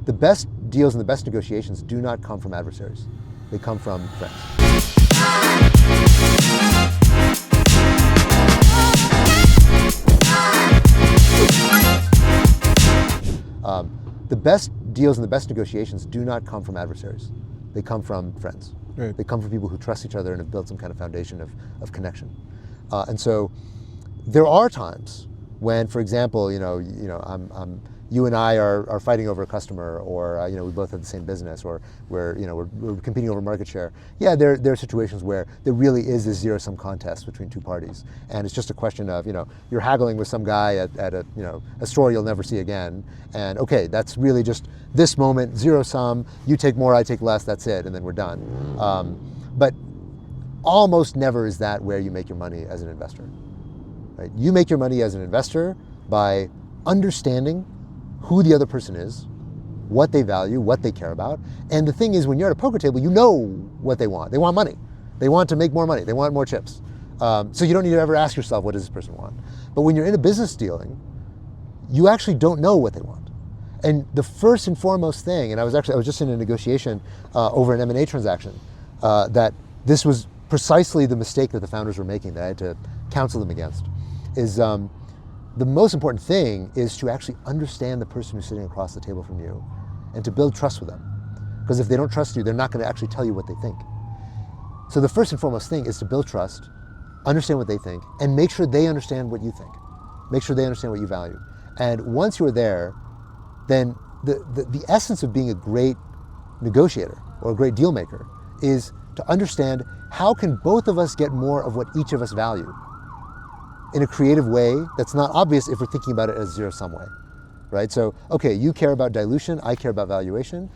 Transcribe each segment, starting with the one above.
The best deals and the best negotiations do not come from adversaries. They come from friends. The best deals and the best negotiations do not come from adversaries. They come from friends. Right. They come from people who trust each other and have built some kind of foundation of connection. And so there are times when, for example, you and I are fighting over a customer, or we both have the same business, or we're competing over market share. Yeah, there are situations where there really is a zero-sum contest between two parties, and it's just a question of you're haggling with some guy at a store you'll never see again, and okay, that's really just this moment, zero sum. You take more, I take less. That's it, and then we're done. But almost never is that where you make your money as an investor. Right? You make your money as an investor by understanding who the other person is, what they value, what they care about. And the thing is, when you're at a poker table, you know what they want. They want money. They want to make more money. They want more chips. So you don't need to ever ask yourself, what does this person want? But when you're in a business dealing, you actually don't know what they want. And the first and foremost thing, and I was just in a negotiation over an M&A transaction, that this was precisely the mistake that the founders were making that I had to counsel them against, is the most important thing is to actually understand the person who's sitting across the table from you and to build trust with them. Because if they don't trust you, they're not going to actually tell you what they think. So the first and foremost thing is to build trust, understand what they think, and make sure they understand what you think. Make sure they understand what you value. And once you're there, then the essence of being a great negotiator or a great deal maker is to understand how can both of us get more of what each of us value in a creative way that's not obvious if we're thinking about it as a zero-sum way, right? So, okay, you care about dilution, I care about valuation.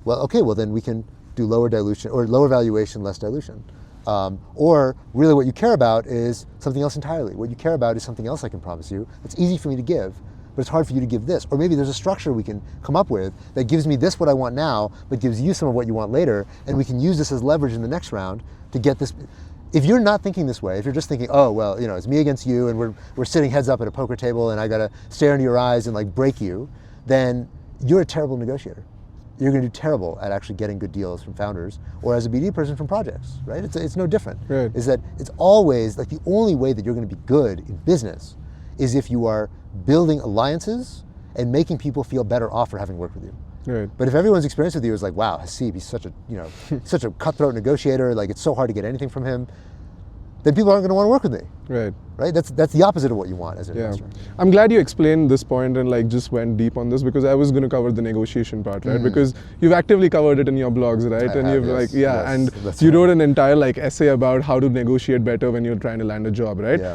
Well, okay, well then we can do lower dilution, or lower valuation, less dilution. Or really what you care about is something else entirely. What you care about is something else I can promise you. It's easy for me to give, but it's hard for you to give this. Or maybe there's a structure we can come up with that gives me this what I want now, but gives you some of what you want later, and we can use this as leverage in the next round to get this. If you're not thinking this way, if you're just thinking, oh, well, it's me against you, and we're sitting heads up at a poker table, and I gotta stare into your eyes and like break you, then you're a terrible negotiator. You're gonna do terrible at actually getting good deals from founders, or as a BD person from projects, right? It's no different. Right. Is that it's always like the only way that you're gonna be good in business is if you are building alliances and making people feel better off for having worked with you. Right. But if everyone's experience with you is like, wow, Haseeb, he's such a such a cutthroat negotiator, like it's so hard to get anything from him, then people aren't going to want to work with me. Right. Right? That's the opposite of what you want as an investor. I'm glad you explained this point and like just went deep on this, because I was going to cover the negotiation part, right? Because you've actively covered it in your blogs, right? And you wrote an entire like essay about how to negotiate better when you're trying to land a job, right? Yeah.